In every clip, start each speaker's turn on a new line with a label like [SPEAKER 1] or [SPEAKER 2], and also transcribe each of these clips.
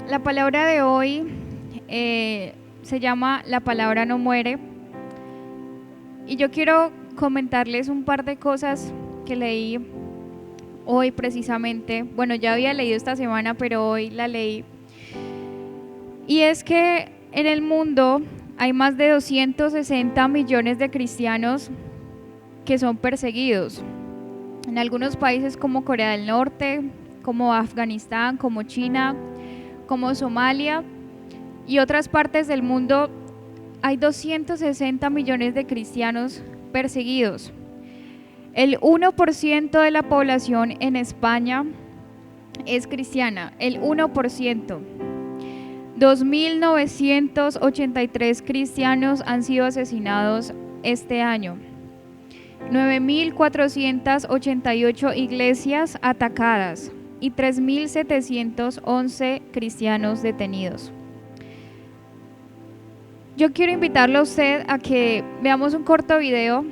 [SPEAKER 1] La palabra de hoy se llama La palabra no muere, y yo quiero comentarles un par de cosas que leí hoy precisamente. Bueno, ya había leído esta semana, pero hoy la leí. Y es que en el mundo hay más de 260 millones de cristianos que son perseguidos. En algunos países como Corea del Norte, como Afganistán, como China, como Somalia y otras partes del mundo, hay 260 millones de cristianos perseguidos. El 1% de la población en España es cristiana, el 1%. 2.983 cristianos han sido asesinados este año. 9.488 iglesias atacadas y 3.711 cristianos detenidos. Yo quiero invitarlo a usted a que veamos un corto video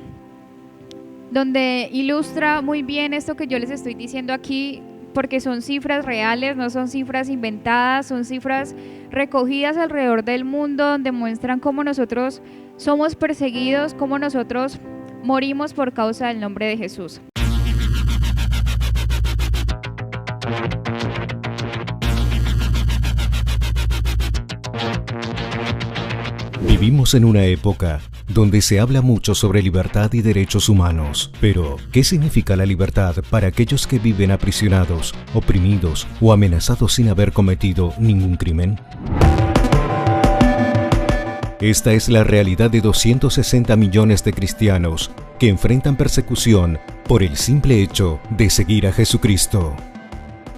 [SPEAKER 1] donde ilustra muy bien esto que yo les estoy diciendo aquí, porque son cifras reales, no son cifras inventadas, son cifras recogidas alrededor del mundo, donde muestran cómo nosotros somos perseguidos, cómo nosotros morimos por causa del nombre de Jesús.
[SPEAKER 2] Vivimos en una época donde se habla mucho sobre libertad y derechos humanos, pero ¿qué significa la libertad para aquellos que viven aprisionados, oprimidos o amenazados sin haber cometido ningún crimen? Esta es la realidad de 260 millones de cristianos que enfrentan persecución por el simple hecho de seguir a Jesucristo.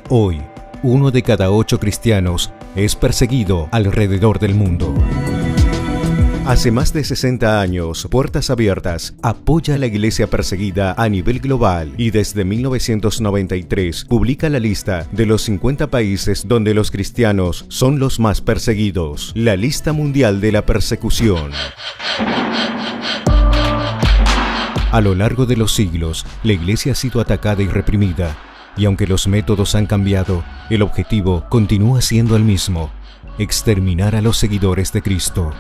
[SPEAKER 2] Hoy, 1 de cada 8 cristianos es perseguido alrededor del mundo. Hace más de 60 años, Puertas Abiertas apoya a la iglesia perseguida a nivel global y desde 1993 publica la lista de los 50 países donde los cristianos son los más perseguidos, la lista mundial de la persecución. A lo largo de los siglos, la iglesia ha sido atacada y reprimida, y aunque los métodos han cambiado, el objetivo continúa siendo el mismo: exterminar a los seguidores de Cristo.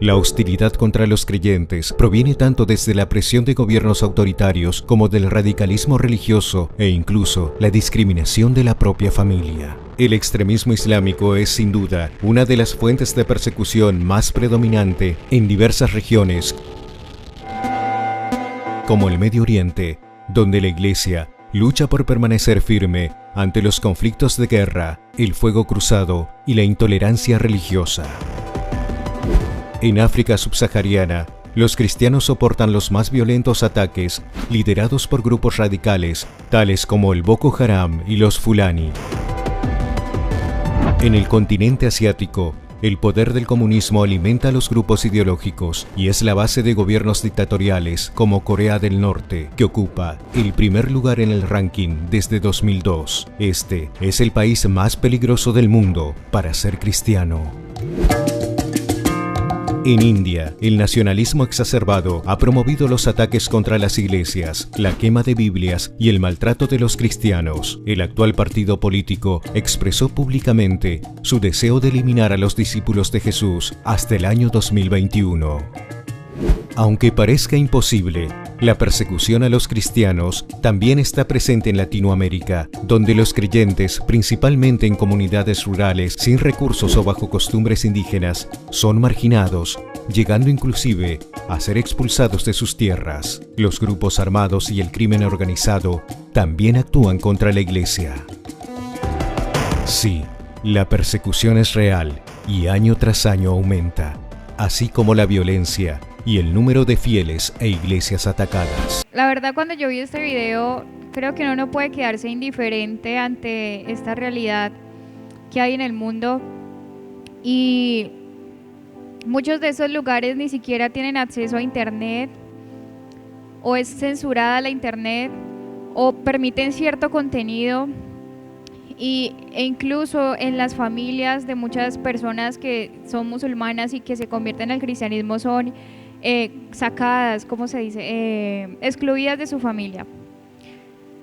[SPEAKER 2] La hostilidad contra los creyentes proviene tanto desde la presión de gobiernos autoritarios como del radicalismo religioso e incluso la discriminación de la propia familia. El extremismo islámico es sin duda una de las fuentes de persecución más predominante en diversas regiones, como el Medio Oriente, donde la Iglesia lucha por permanecer firme ante los conflictos de guerra, el fuego cruzado y la intolerancia religiosa. En África subsahariana, los cristianos soportan los más violentos ataques liderados por grupos radicales, tales como el Boko Haram y los Fulani. En el continente asiático, el poder del comunismo alimenta a los grupos ideológicos y es la base de gobiernos dictatoriales como Corea del Norte, que ocupa el primer lugar en el ranking desde 2002. Este es el país más peligroso del mundo para ser cristiano. En India, el nacionalismo exacerbado ha promovido los ataques contra las iglesias, la quema de Biblias y el maltrato de los cristianos. El actual partido político expresó públicamente su deseo de eliminar a los discípulos de Jesús hasta el año 2021. Aunque parezca imposible, la persecución a los cristianos también está presente en Latinoamérica, donde los creyentes, principalmente en comunidades rurales sin recursos o bajo costumbres indígenas, son marginados, llegando inclusive a ser expulsados de sus tierras. Los grupos armados y el crimen organizado también actúan contra la iglesia. Sí, la persecución es real y año tras año aumenta, así como la violencia y el número de fieles e iglesias atacadas.
[SPEAKER 1] La verdad, cuando yo vi este video, creo que uno no puede quedarse indiferente ante esta realidad que hay en el mundo, y muchos de esos lugares ni siquiera tienen acceso a internet, o es censurada la internet, o permiten cierto contenido, e incluso en las familias de muchas personas que son musulmanas y que se convierten al cristianismo son sacadas, ¿cómo se dice? Excluidas de su familia.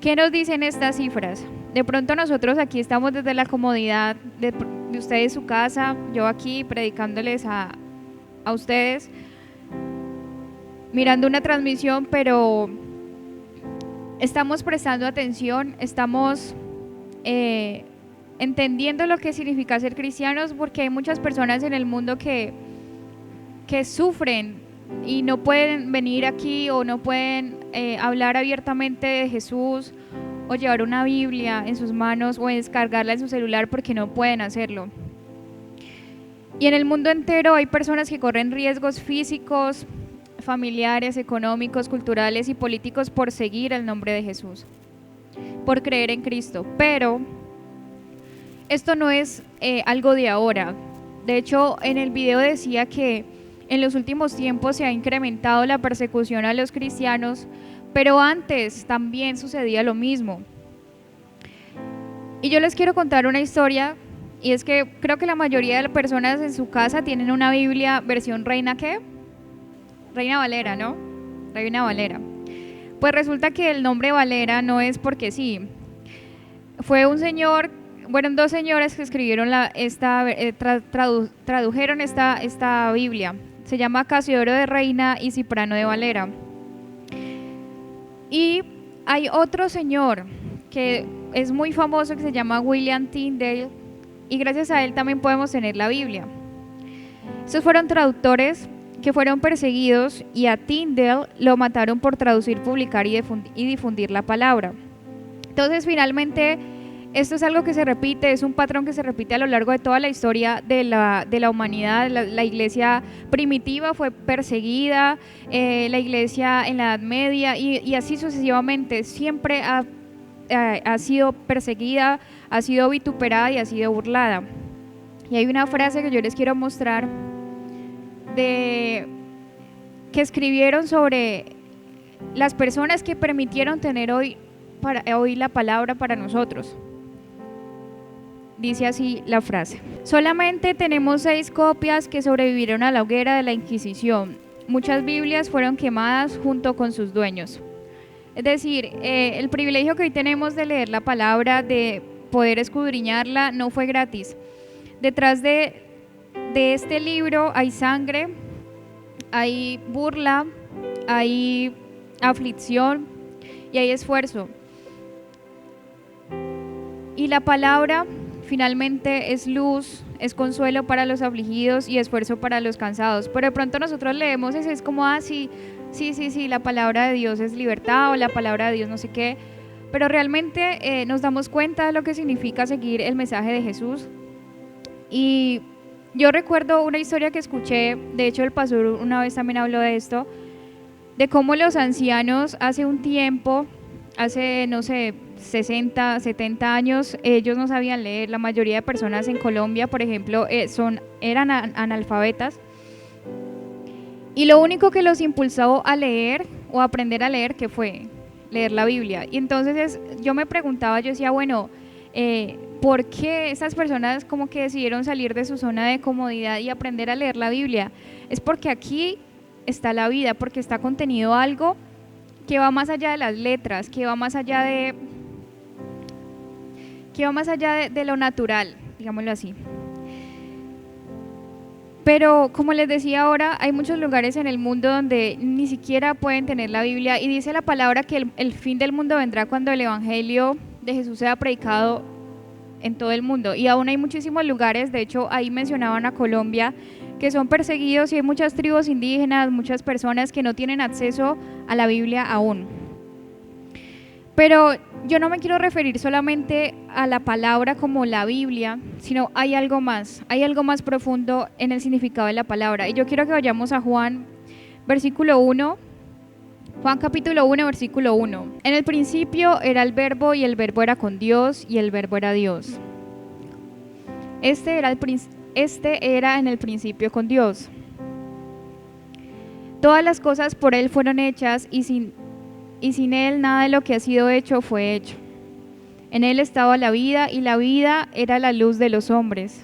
[SPEAKER 1] ¿Qué nos dicen estas cifras? De pronto nosotros aquí estamos desde la comodidad de ustedes su casa, yo aquí predicándoles a ustedes, mirando una transmisión, pero estamos prestando atención, estamos entendiendo lo que significa ser cristianos, porque hay muchas personas en el mundo que sufren y no pueden venir aquí o no pueden hablar abiertamente de Jesús o llevar una Biblia en sus manos o descargarla en su celular porque no pueden hacerlo. Y en el mundo entero hay personas que corren riesgos físicos, familiares, económicos, culturales y políticos por seguir el nombre de Jesús, por creer en Cristo. Pero esto no es algo de ahora. De hecho, en el video decía que en los últimos tiempos se ha incrementado la persecución a los cristianos, pero antes también sucedía lo mismo. Y yo les quiero contar una historia, y es que creo que la mayoría de las personas en su casa tienen una Biblia versión Reina, ¿qué? Reina Valera, ¿no? Reina Valera. Pues resulta que el nombre Valera no es porque sí. Fueron dos señores que escribieron tradujeron esta Biblia. Se llama Casiodoro de Reina y Ciprano de Valera. Y hay otro señor que es muy famoso que se llama William Tyndale, y gracias a él también podemos tener la Biblia. Estos fueron traductores que fueron perseguidos, y a Tyndale lo mataron por traducir, publicar y difundir la palabra. Entonces, finalmente, esto es algo que se repite, es un patrón que se repite a lo largo de toda la historia de la humanidad. La iglesia primitiva fue perseguida, la iglesia en la Edad Media y así sucesivamente, siempre ha sido perseguida, ha sido vituperada y ha sido burlada. Y hay una frase que yo les quiero mostrar que escribieron sobre las personas que permitieron tener hoy la palabra para nosotros. Dice así la frase: solamente tenemos 6 copias que sobrevivieron a la hoguera de la Inquisición. Muchas Biblias fueron quemadas junto con sus dueños. Es decir, el privilegio que hoy tenemos de leer la palabra, de poder escudriñarla, no fue gratis. Detrás de este libro hay sangre, hay burla, hay aflicción y hay esfuerzo. Y la palabra finalmente es luz, es consuelo para los afligidos y esfuerzo para los cansados. Pero de pronto nosotros leemos eso, es como, sí, la palabra de Dios es libertad, o la palabra de Dios no sé qué. Pero realmente nos damos cuenta de lo que significa seguir el mensaje de Jesús. Y yo recuerdo una historia que escuché, de hecho el pastor una vez también habló de esto, de cómo los ancianos hace un tiempo, hace, no sé, 60, 70 años, ellos no sabían leer. La mayoría de personas en Colombia, por ejemplo, eran analfabetas, y lo único que los impulsó a leer o a aprender a leer, ¿qué fue? Leer la Biblia. Y entonces yo me preguntaba, yo decía, bueno, ¿por qué estas personas como que decidieron salir de su zona de comodidad y aprender a leer la Biblia? Es porque aquí está la vida, porque está contenido algo que va más allá de las letras, que va más allá de lo natural, digámoslo así. Pero como les decía ahora, hay muchos lugares en el mundo donde ni siquiera pueden tener la Biblia, y dice la palabra que el fin del mundo vendrá cuando el evangelio de Jesús sea predicado en todo el mundo. Y aún hay muchísimos lugares, de hecho ahí mencionaban a Colombia, que son perseguidos, y hay muchas tribus indígenas, muchas personas que no tienen acceso a la Biblia aún. Pero yo no me quiero referir solamente a la palabra como la Biblia, sino hay algo más profundo en el significado de la palabra. Y yo quiero que vayamos a Juan, versículo 1, Juan capítulo 1, versículo 1. En el principio era el Verbo, y el Verbo era con Dios, y el Verbo era Dios. Este era en el principio con Dios. Todas las cosas por Él fueron hechas, y sin Él nada de lo que ha sido hecho fue hecho. En Él estaba la vida, y la vida era la luz de los hombres.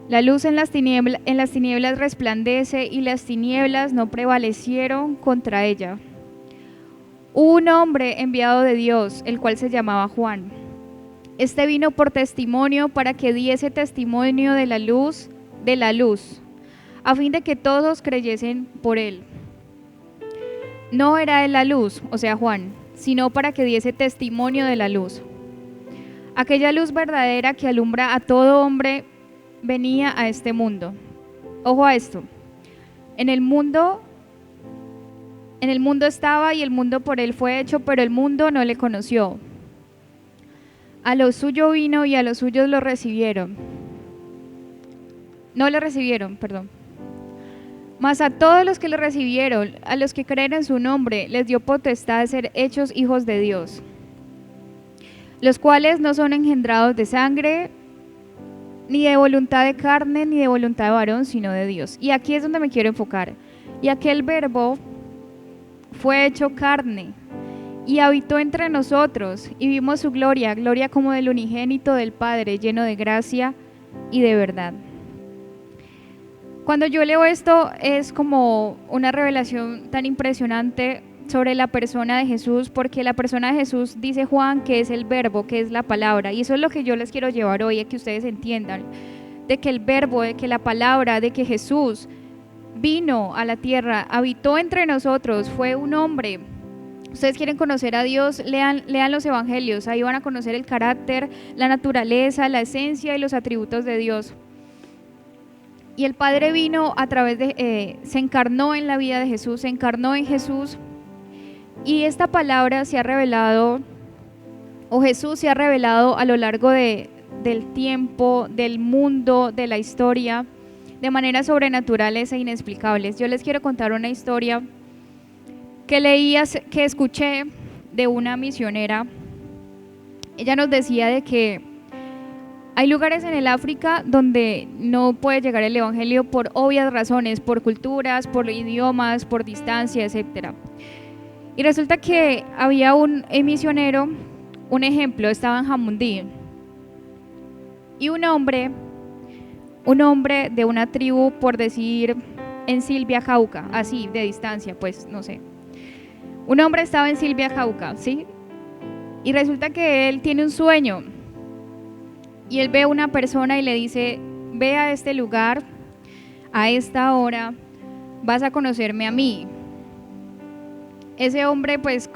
[SPEAKER 1] La luz en las tinieblas resplandece, y las tinieblas no prevalecieron contra ella. Hubo un hombre enviado de Dios, el cual se llamaba Juan. Este vino por testimonio para que diese testimonio de la luz, a fin de que todos creyesen por él. No era él la luz, o sea Juan, sino para que diese testimonio de la luz. Aquella luz verdadera que alumbra a todo hombre venía a este mundo. Ojo a esto. En el mundo estaba y el mundo por él fue hecho, pero el mundo no le conoció. A lo suyo vino y a los suyos lo recibieron. No le recibieron, perdón. Mas a todos los que lo recibieron, a los que creen en su nombre, les dio potestad de ser hechos hijos de Dios, los cuales no son engendrados de sangre, ni de voluntad de carne, ni de voluntad de varón, sino de Dios. Y aquí es donde me quiero enfocar. Y aquel verbo fue hecho carne y habitó entre nosotros, y vimos su gloria, gloria como del unigénito del Padre, lleno de gracia y de verdad. Cuando yo leo esto es como una revelación tan impresionante sobre la persona de Jesús, porque la persona de Jesús, dice Juan, que es el verbo, que es la palabra, y eso es lo que yo les quiero llevar hoy, a que ustedes entiendan, de que el verbo, de que la palabra, de que Jesús vino a la tierra, habitó entre nosotros, fue un hombre. Ustedes quieren conocer a Dios, lean los evangelios, ahí van a conocer el carácter, la naturaleza, la esencia y los atributos de Dios. Y el Padre vino a través de, se encarnó en la vida de Jesús, se encarnó en Jesús, y esta palabra se ha revelado, o Jesús se ha revelado a lo largo del tiempo, del mundo, de la historia, de maneras sobrenaturales e inexplicables. Yo les quiero contar una historia que escuché de una misionera. Ella nos decía de que hay lugares en el África donde no puede llegar el evangelio por obvias razones, por culturas, por idiomas, por distancia, etc. Y resulta que había un misionero, un ejemplo, estaba en Jamundí, y un hombre de una tribu, por decir, en Silvia, Jauca, así de distancia, pues no sé. Un hombre estaba en Silvia, Jauca, ¿sí? Y resulta que él tiene un sueño, y él ve a una persona y le dice: ve a este lugar, a esta hora, vas a conocerme a mí. Ese hombre, pues,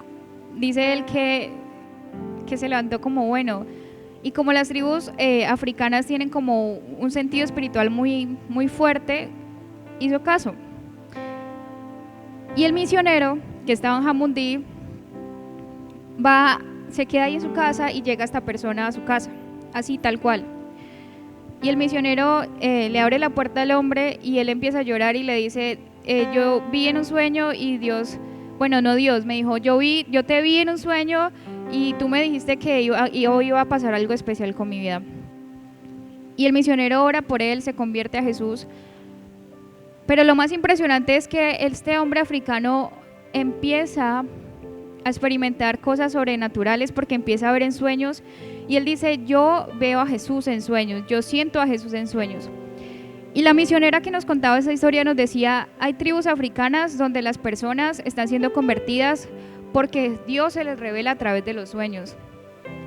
[SPEAKER 1] dice él que se levantó como bueno. Y como las tribus africanas tienen como un sentido espiritual muy, muy fuerte, hizo caso. Y el misionero, que estaba en Jamundí, se queda ahí en su casa y llega esta persona a su casa, así tal cual. Y el misionero le abre la puerta al hombre y él empieza a llorar y le dice: yo vi en un sueño y Dios, bueno, no Dios, me dijo, yo te vi en un sueño y tú me dijiste que hoy iba a pasar algo especial con mi vida. Y el misionero ora por él, se convierte a Jesús. Pero lo más impresionante es que este hombre africano empieza a experimentar cosas sobrenaturales, porque empieza a ver en sueños, y él dice: yo veo a Jesús en sueños, yo siento a Jesús en sueños. Y la misionera que nos contaba esa historia nos decía: hay tribus africanas donde las personas están siendo convertidas porque Dios se les revela a través de los sueños.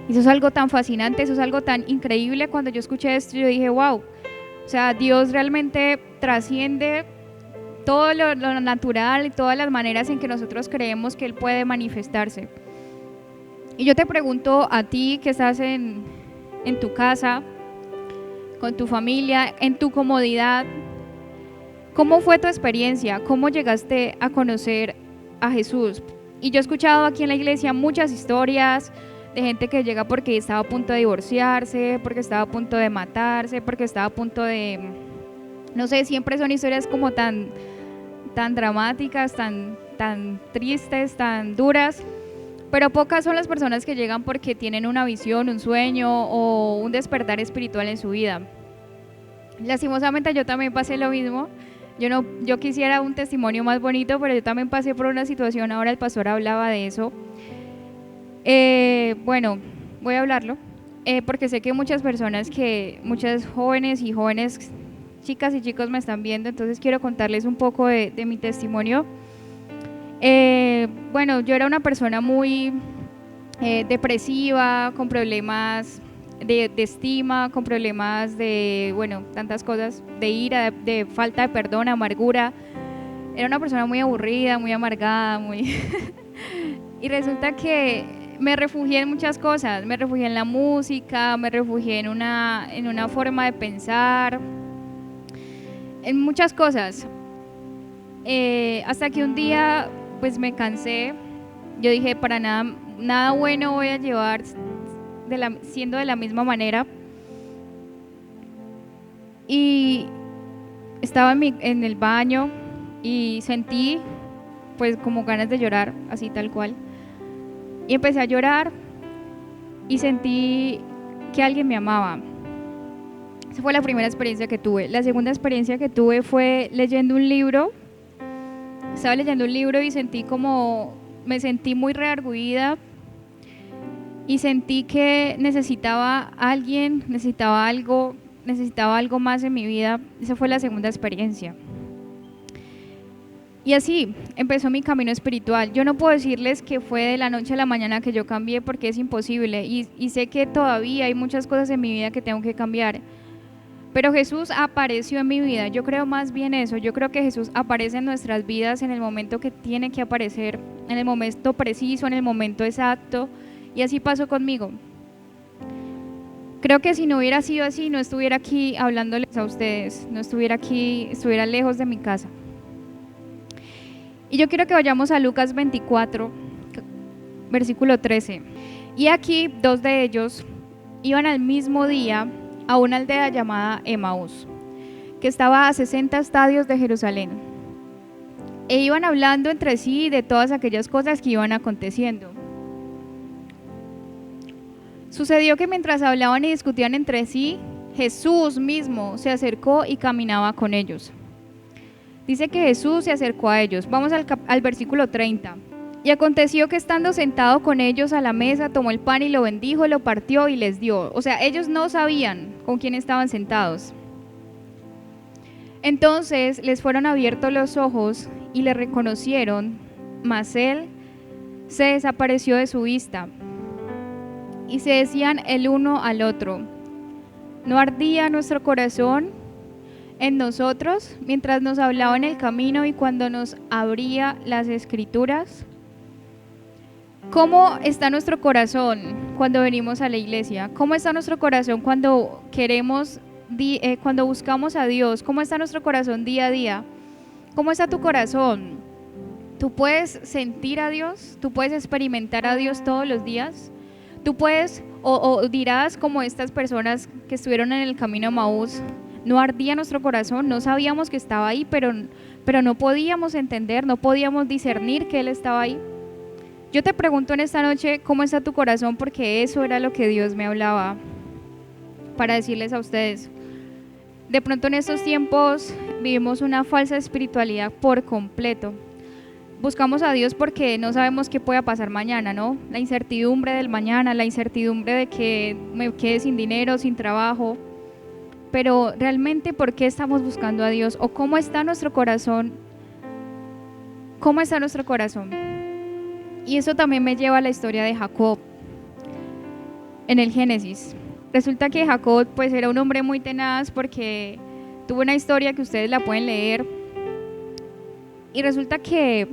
[SPEAKER 1] Y eso es algo tan fascinante, eso es algo tan increíble. Cuando yo escuché esto, yo dije: wow, o sea, Dios realmente trasciende todo lo natural y todas las maneras en que nosotros creemos que Él puede manifestarse. Y yo te pregunto a ti que estás en tu casa, con tu familia, en tu comodidad, ¿cómo fue tu experiencia? ¿Cómo llegaste a conocer a Jesús? Y yo he escuchado aquí en la iglesia muchas historias de gente que llega porque estaba a punto de divorciarse, porque estaba a punto de matarse, porque estaba a punto de, no sé, siempre son historias como tan dramáticas, tan tristes, tan duras. Pero pocas son las personas que llegan porque tienen una visión, un sueño o un despertar espiritual en su vida. Lastimosamente yo también pasé lo mismo. Yo quisiera un testimonio más bonito, pero yo también pasé por una situación. Ahora el pastor hablaba de eso. Bueno, voy a hablarlo porque sé que muchas jóvenes y jóvenes, chicas y chicos me están viendo, entonces quiero contarles un poco de mi testimonio. Bueno, yo era una persona muy depresiva, con problemas de estima, con problemas de, bueno, tantas cosas, de ira, de falta de perdón, amargura. Era una persona muy aburrida, muy amargada, muy... Y resulta que me refugié en muchas cosas, me refugié en la música, me refugié en una forma de pensar, en muchas cosas. Hasta que un día pues me cansé, yo dije, para nada bueno voy a llevar siendo de la misma manera. Y estaba en el baño y sentí pues como ganas de llorar, así tal cual. Y empecé a llorar y sentí que alguien me amaba. Esa fue la primera experiencia que tuve. La segunda experiencia que tuve fue leyendo un libro. Estaba leyendo un libro y me sentí muy reargüida y sentí que necesitaba alguien, necesitaba algo más en mi vida. Esa fue la segunda experiencia. Y así empezó mi camino espiritual. Yo no puedo decirles que fue de la noche a la mañana que yo cambié, porque es imposible. Y sé que todavía hay muchas cosas en mi vida que tengo que cambiar. Pero Jesús apareció en mi vida. Yo creo más bien eso. Yo creo que Jesús aparece en nuestras vidas en el momento que tiene que aparecer, en el momento preciso, en el momento exacto. Y así pasó conmigo. Creo que si no hubiera sido así, no estuviera aquí hablándoles a ustedes. No estuviera aquí, estuviera lejos de mi casa. Y yo quiero que vayamos a Lucas 24, versículo 13. Y aquí 2 de ellos iban al mismo día a una aldea llamada Emaús, que estaba a 60 estadios de Jerusalén. E iban hablando entre sí de todas aquellas cosas que iban aconteciendo. Sucedió que mientras hablaban y discutían entre sí, Jesús mismo se acercó y caminaba con ellos. Dice que Jesús se acercó a ellos. Vamos al versículo 30. Y aconteció que estando sentado con ellos a la mesa, tomó el pan y lo bendijo, lo partió y les dio. O sea, ellos no sabían con quién estaban sentados. Entonces les fueron abiertos los ojos y le reconocieron, mas él se desapareció de su vista. Y se decían el uno al otro: ¿no ardía nuestro corazón en nosotros mientras nos hablaba en el camino y cuando nos abría las escrituras? ¿Cómo está nuestro corazón cuando venimos a la iglesia? ¿Cómo está nuestro corazón cuando cuando buscamos a Dios? ¿Cómo está nuestro corazón día a día? ¿Cómo está tu corazón? ¿Tú puedes sentir a Dios? ¿Tú puedes experimentar a Dios todos los días? ¿Tú puedes, o dirás como estas personas que estuvieron en el camino a Emaús, no ardía nuestro corazón, no sabíamos que estaba ahí, pero no podíamos entender, no podíamos discernir que Él estaba ahí? Yo te pregunto en esta noche, ¿cómo está tu corazón? Porque eso era lo que Dios me hablaba para decirles a ustedes. De pronto en estos tiempos vivimos una falsa espiritualidad por completo. Buscamos a Dios porque no sabemos qué pueda pasar mañana, ¿no? La incertidumbre del mañana, la incertidumbre de que me quede sin dinero, sin trabajo. Pero realmente, ¿por qué estamos buscando a Dios? ¿O cómo está nuestro corazón? ¿Cómo está nuestro corazón? Y eso también me lleva a la historia de Jacob en el Génesis. Resulta que Jacob pues era un hombre muy tenaz porque tuvo una historia que ustedes la pueden leer. Y resulta que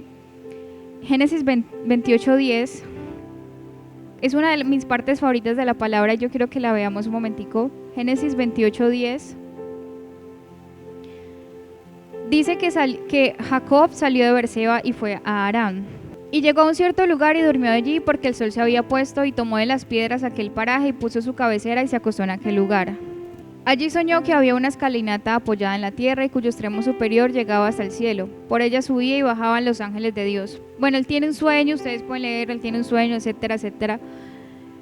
[SPEAKER 1] Génesis 28:10 es una de mis partes favoritas de la palabra y yo quiero que la veamos un momentico. Génesis 28:10 dice que Jacob salió de Berseba y fue a Harán. Y llegó a un cierto lugar y durmió allí porque el sol se había puesto, y tomó de las piedras aquel paraje y puso su cabecera y se acostó en aquel lugar. Allí soñó que había una escalinata apoyada en la tierra y cuyo extremo superior llegaba hasta el cielo. Por ella subía y bajaban los ángeles de Dios. Bueno, él tiene un sueño, ustedes pueden leer, él tiene un sueño, etcétera, etcétera.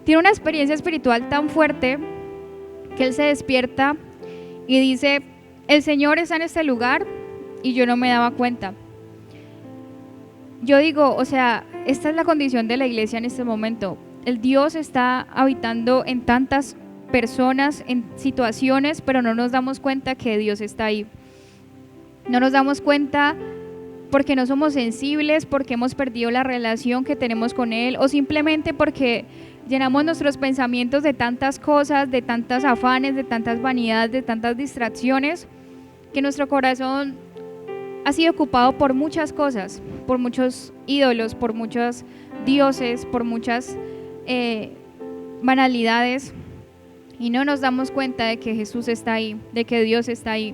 [SPEAKER 1] Tiene una experiencia espiritual tan fuerte que él se despierta y dice: el Señor está en este lugar y yo no me daba cuenta. Yo digo, o sea, esta es la condición de la iglesia en este momento. El Dios está habitando en tantas personas, en situaciones, pero no nos damos cuenta que Dios está ahí. No nos damos cuenta porque no somos sensibles, porque hemos perdido la relación que tenemos con Él, o simplemente porque llenamos nuestros pensamientos de tantas cosas, de tantos afanes, de tantas vanidades, de tantas distracciones, que nuestro corazón ha sido ocupado por muchas cosas, por muchos ídolos, por muchos dioses, por muchas banalidades, y no nos damos cuenta de que Jesús está ahí, de que Dios está ahí.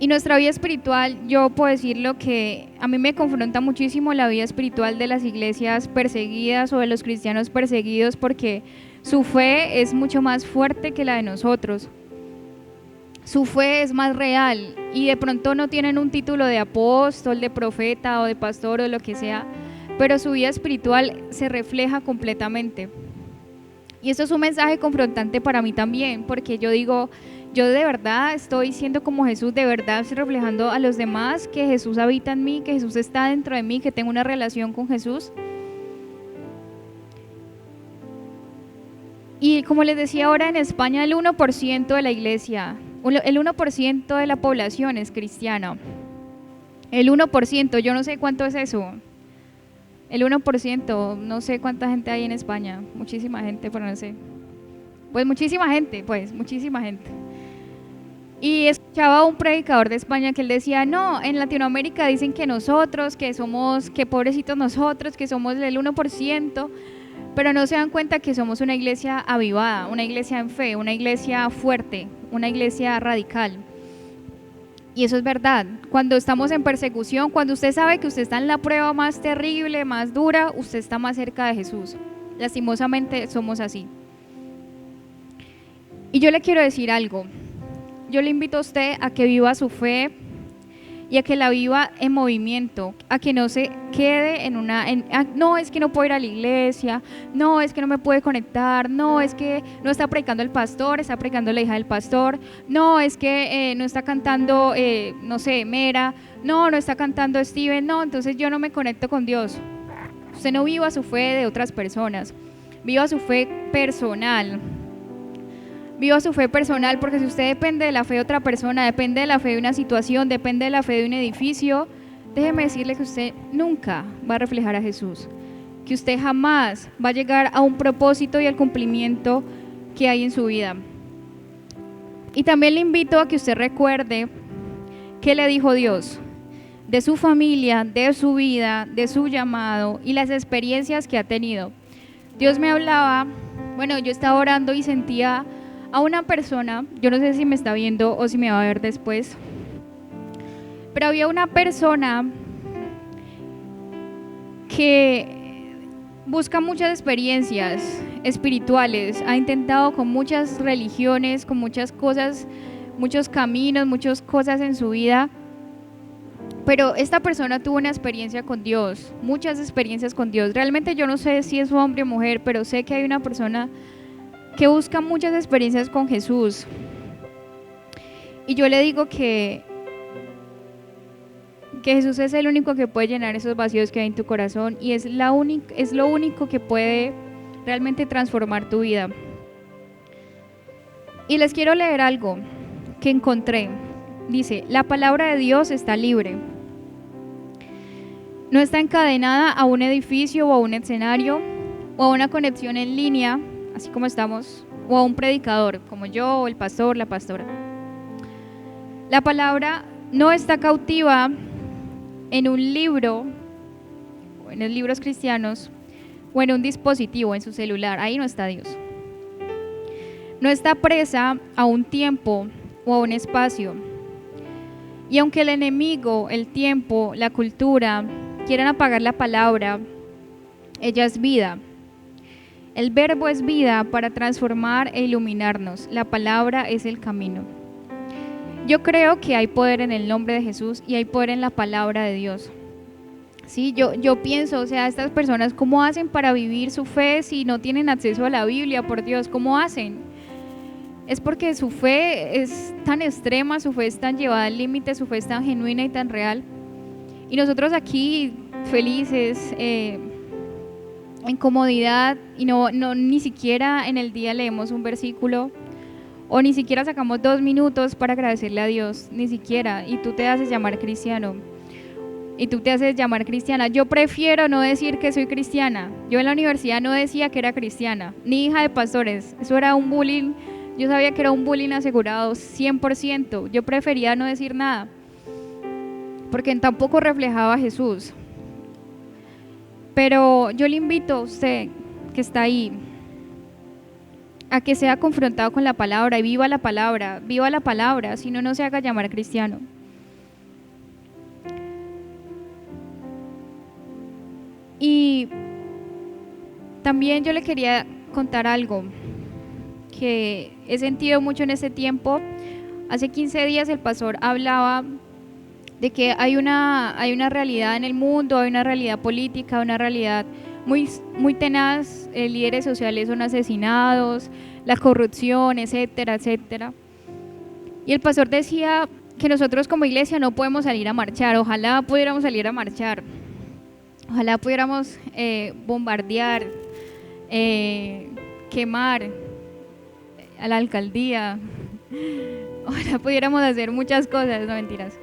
[SPEAKER 1] Y nuestra vida espiritual, yo puedo decir lo que a mí me confronta muchísimo la vida espiritual de las iglesias perseguidas o de los cristianos perseguidos, porque su fe es mucho más fuerte que la de nosotros. Su fe es más real y de pronto no tienen un título de apóstol, de profeta o de pastor o lo que sea, pero su vida espiritual se refleja completamente. Y esto es un mensaje confrontante para mí también, porque yo digo, yo de verdad estoy siendo como Jesús, de verdad estoy reflejando a los demás que Jesús habita en mí, que Jesús está dentro de mí, que tengo una relación con Jesús. Y como les decía ahora, en España el 1% de la iglesia, el 1% de la población es cristiana. El 1%, yo no sé cuánto es eso. El 1%, no sé cuánta gente hay en España. Muchísima gente, pero no sé. Pues muchísima gente. Y escuchaba a un predicador de España que él decía, no, en Latinoamérica dicen que nosotros, que pobrecitos nosotros, que somos el 1%, pero no se dan cuenta que somos una iglesia avivada, una iglesia en fe, una iglesia fuerte, una iglesia radical. Y eso es verdad. Cuando estamos en persecución, cuando usted sabe que usted está en la prueba más terrible, más dura, usted está más cerca de Jesús. Lastimosamente somos así. Y yo le quiero decir algo. Yo le invito a usted a que viva su fe y a que la viva en movimiento, a que no se quede no, es que no puedo ir a la iglesia, no, es que no me puede conectar, no, es que no está predicando el pastor, está predicando la hija del pastor, no, es que no está cantando, no sé, Mera, no está cantando Steven, no, entonces yo no me conecto con Dios. Usted no viva su fe de otras personas, viva su fe personal. Viva su fe personal, porque si usted depende de la fe de otra persona, depende de la fe de una situación, depende de la fe de un edificio, déjeme decirle que usted nunca va a reflejar a Jesús, que usted jamás va a llegar a un propósito y al cumplimiento que hay en su vida. Y también le invito a que usted recuerde qué le dijo Dios de su familia, de su vida, de su llamado y las experiencias que ha tenido. Dios me hablaba, yo estaba orando y sentía a una persona, yo no sé si me está viendo o si me va a ver después, pero había una persona que busca muchas experiencias espirituales, ha intentado con muchas religiones, con muchas cosas, muchos caminos, muchas cosas en su vida, pero esta persona tuvo una experiencia con Dios, muchas experiencias con Dios. Realmente yo no sé si es hombre o mujer, pero sé que hay una persona que busca muchas experiencias con Jesús. Y yo le digo que Jesús es el único que puede llenar esos vacíos que hay en tu corazón y es lo único que puede realmente transformar tu vida. Y les quiero leer algo que encontré. Dice, la palabra de Dios está libre. No está encadenada a un edificio o a un escenario o a una conexión en línea, así como estamos, o a un predicador, como yo, o el pastor, la pastora. La palabra no está cautiva en un libro, o en los libros cristianos, o en un dispositivo, en su celular. Ahí no está Dios. No está presa a un tiempo o a un espacio. Y aunque el enemigo, el tiempo, la cultura quieran apagar la palabra, ella es vida. El verbo es vida para transformar e iluminarnos. La palabra es el camino. Yo creo que hay poder en el nombre de Jesús y hay poder en la palabra de Dios. Sí, yo pienso, estas personas, ¿cómo hacen para vivir su fe si no tienen acceso a la Biblia? Por Dios, ¿cómo hacen? Es porque su fe es tan extrema, su fe es tan llevada al límite, su fe es tan genuina y tan real. Y nosotros aquí, felices, en comodidad, y no ni siquiera en el día leemos un versículo o ni siquiera sacamos 2 minutos para agradecerle a Dios, ni siquiera, y tú te haces llamar cristiano, y tú te haces llamar cristiana. Yo prefiero no decir que soy cristiana. Yo en la universidad no decía que era cristiana, ni hija de pastores, eso era un bullying, yo sabía que era un bullying asegurado 100%, yo prefería no decir nada, porque tampoco reflejaba a Jesús. Pero yo le invito a usted que está ahí a que sea confrontado con la palabra y viva la palabra, si no, no se haga llamar cristiano. Y también yo le quería contar algo que he sentido mucho en este tiempo. Hace 15 días el pastor hablaba de que hay una realidad en el mundo, hay una realidad política, una realidad muy tenaz, líderes sociales son asesinados, la corrupción, etcétera, etcétera. Y el pastor decía que nosotros como iglesia no podemos salir a marchar, ojalá pudiéramos salir a marchar, ojalá pudiéramos bombardear, quemar a la alcaldía, ojalá pudiéramos hacer muchas cosas, no mentiras.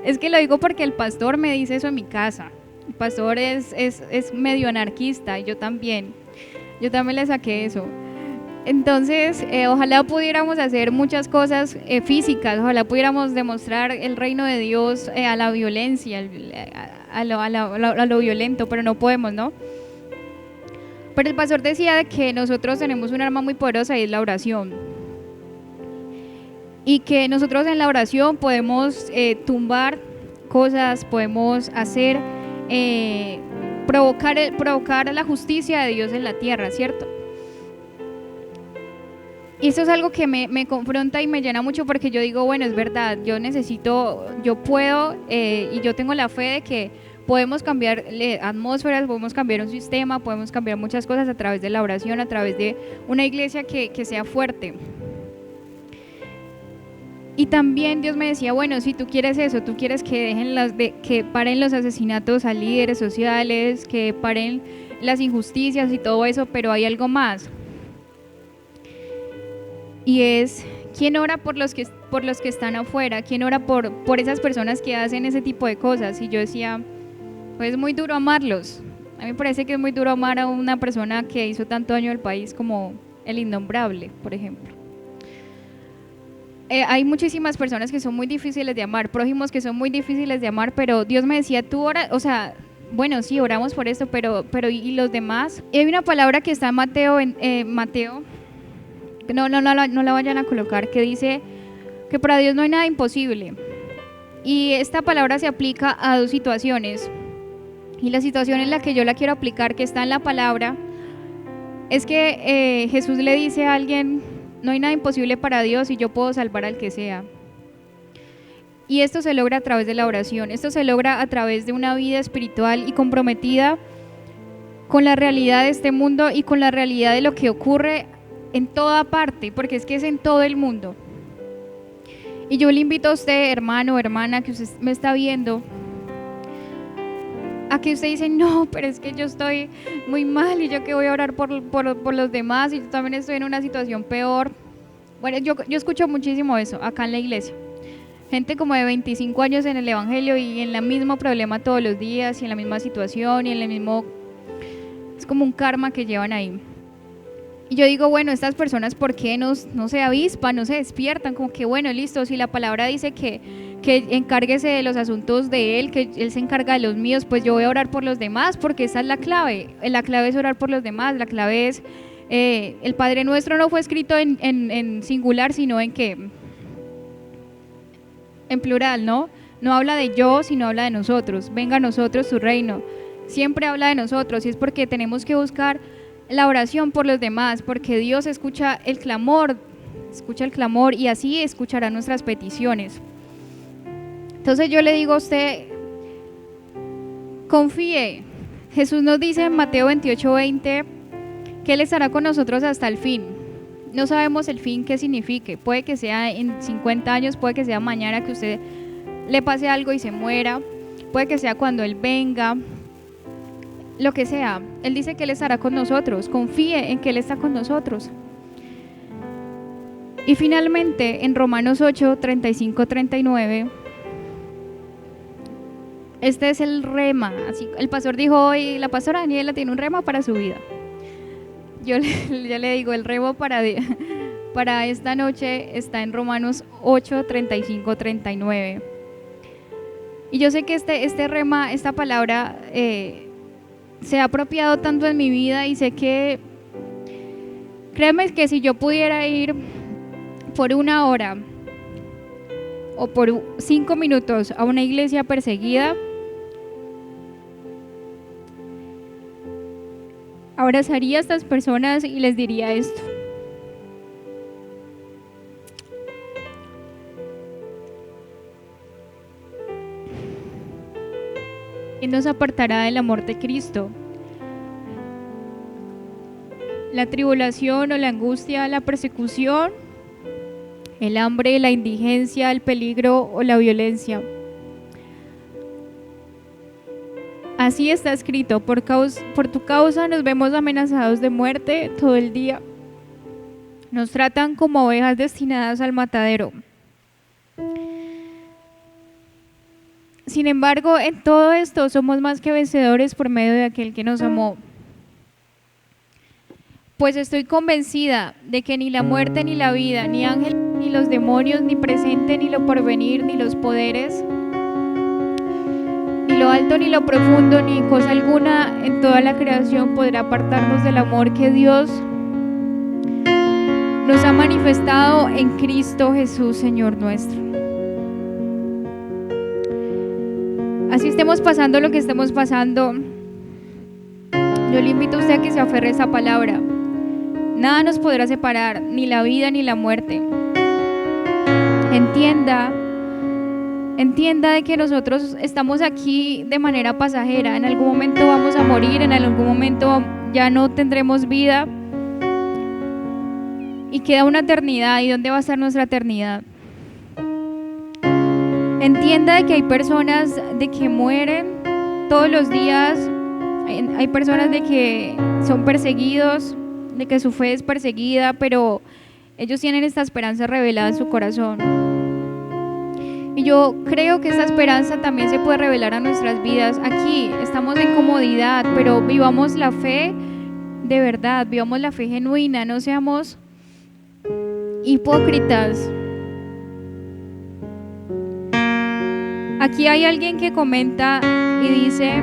[SPEAKER 1] Es que lo digo porque el pastor me dice eso en mi casa. El pastor es medio anarquista y yo también le saqué eso. Entonces, ojalá pudiéramos hacer muchas cosas físicas, ojalá pudiéramos demostrar el reino de Dios a la violencia, a lo violento, pero no podemos, ¿no? Pero el pastor decía de que nosotros tenemos un arma muy poderosa y es la oración. Y que nosotros en la oración podemos tumbar cosas, podemos hacer, provocar la justicia de Dios en la tierra, ¿cierto? Y esto es algo que me confronta y me llena mucho porque yo digo, bueno, es verdad, yo puedo y yo tengo la fe de que podemos cambiar atmósferas, podemos cambiar un sistema, podemos cambiar muchas cosas a través de la oración, a través de una iglesia que sea fuerte. Y también Dios me decía, bueno, si tú quieres eso, tú quieres que que paren los asesinatos a líderes sociales, que paren las injusticias y todo eso, pero hay algo más. Y es, ¿quién ora por los que están afuera? ¿Quién ora por esas personas que hacen ese tipo de cosas? Y yo decía, pues es muy duro amarlos. A mí me parece que es muy duro amar a una persona que hizo tanto daño al país como el innombrable, por ejemplo. Hay muchísimas personas que son muy difíciles de amar, prójimos que son muy difíciles de amar, pero Dios me decía, tú oras, o sea, bueno, sí, oramos por esto, pero ¿y los demás? Y hay una palabra que está en Mateo, no la vayan a colocar, que dice que para Dios no hay nada imposible. Y esta palabra se aplica a 2 situaciones. Y la situación en la que yo la quiero aplicar, que está en la palabra, es que Jesús le dice a alguien, no hay nada imposible para Dios y yo puedo salvar al que sea. Y esto se logra a través de la oración, esto se logra a través de una vida espiritual y comprometida con la realidad de este mundo y con la realidad de lo que ocurre en toda parte, porque es que es en todo el mundo. Y yo le invito a usted, hermano o hermana, que usted me está viendo, a que usted dice, no, pero es que yo estoy muy mal y yo que voy a orar por los demás y yo también estoy en una situación peor. Bueno, yo escucho muchísimo eso acá en la iglesia. Gente como de 25 años en el evangelio y en el mismo problema todos los días y en la misma situación y en el mismo... Es como un karma que llevan ahí. Y yo digo, bueno, estas personas, ¿por qué no se avispan, no se despiertan? Como que, bueno, listo, si la palabra dice que encárguese de los asuntos de Él, que Él se encarga de los míos, pues yo voy a orar por los demás, porque esa es la clave. La clave es orar por los demás, la clave es, el Padre Nuestro no fue escrito en singular, sino en plural, ¿no? No habla de yo, sino habla de nosotros. Venga a nosotros su reino. Siempre habla de nosotros y es porque tenemos que buscar la oración por los demás, porque Dios escucha el clamor y así escuchará nuestras peticiones. Entonces yo le digo a usted, confíe. Jesús nos dice en Mateo 28:20 que Él estará con nosotros hasta el fin. No sabemos el fin qué signifique, puede que sea en 50 años, puede que sea mañana que usted le pase algo y se muera, puede que sea cuando Él venga, lo que sea. Él dice que Él estará con nosotros, confíe en que Él está con nosotros. Y finalmente, en Romanos 8, 35, 39, este es el rema. Así, el pastor dijo hoy, la pastora Daniela tiene un rema para su vida. Yo le digo, el rema para esta noche está en Romanos 8, 35, 39. Y yo sé que este rema, esta palabra, se ha apropiado tanto en mi vida, y sé que, créeme que si yo pudiera ir por 1 hora o por 5 minutos a una iglesia perseguida, abrazaría a estas personas y les diría esto: ¿quién nos apartará del amor de Cristo? La tribulación o la angustia, la persecución, el hambre, la indigencia, el peligro o la violencia. Así está escrito: por tu causa nos vemos amenazados de muerte todo el día. Nos tratan como ovejas destinadas al matadero. Sin embargo, en todo esto somos más que vencedores por medio de aquel que nos amó. Pues estoy convencida de que ni la muerte ni la vida, ni ángeles ni los demonios, ni presente ni lo porvenir, ni los poderes, ni lo alto ni lo profundo, ni cosa alguna en toda la creación podrá apartarnos del amor que Dios nos ha manifestado en Cristo Jesús, Señor nuestro. Así estemos pasando lo que estemos pasando, yo le invito a usted a que se aferre a esa palabra. Nada nos podrá separar, ni la vida ni la muerte. Entienda de que nosotros estamos aquí de manera pasajera. En algún momento vamos a morir, en algún momento ya no tendremos vida y queda una eternidad. ¿Y dónde va a estar nuestra eternidad? Entienda de que hay personas de que mueren todos los días, hay personas de que son perseguidos, de que su fe es perseguida, pero ellos tienen esta esperanza revelada en su corazón. Y yo creo que esta esperanza también se puede revelar a nuestras vidas. Aquí estamos en comodidad, pero vivamos la fe de verdad, vivamos la fe genuina, no seamos hipócritas. Aquí hay alguien que comenta y dice: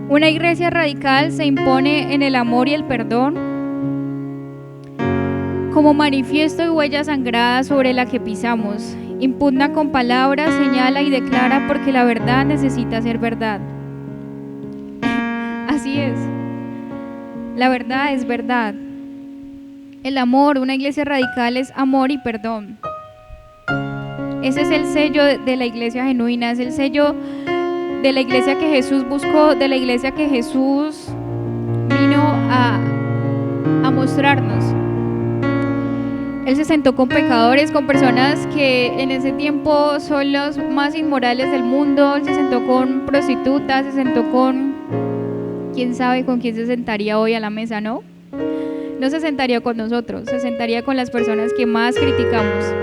[SPEAKER 1] una iglesia radical se impone en el amor y el perdón como manifiesto y huella sangrada sobre la que pisamos. Impugna con palabras, señala y declara, porque la verdad necesita ser verdad. Así es. La verdad es verdad. El amor, una iglesia radical es amor y perdón. Ese es el sello de la iglesia genuina, es el sello de la iglesia que Jesús buscó, de la iglesia que Jesús vino a mostrarnos. Él se sentó con pecadores, con personas que en ese tiempo son los más inmorales del mundo. Él se sentó con prostitutas, se sentó con, quién sabe con quién se sentaría hoy a la mesa, ¿no? No se sentaría con nosotros, se sentaría con las personas que más criticamos.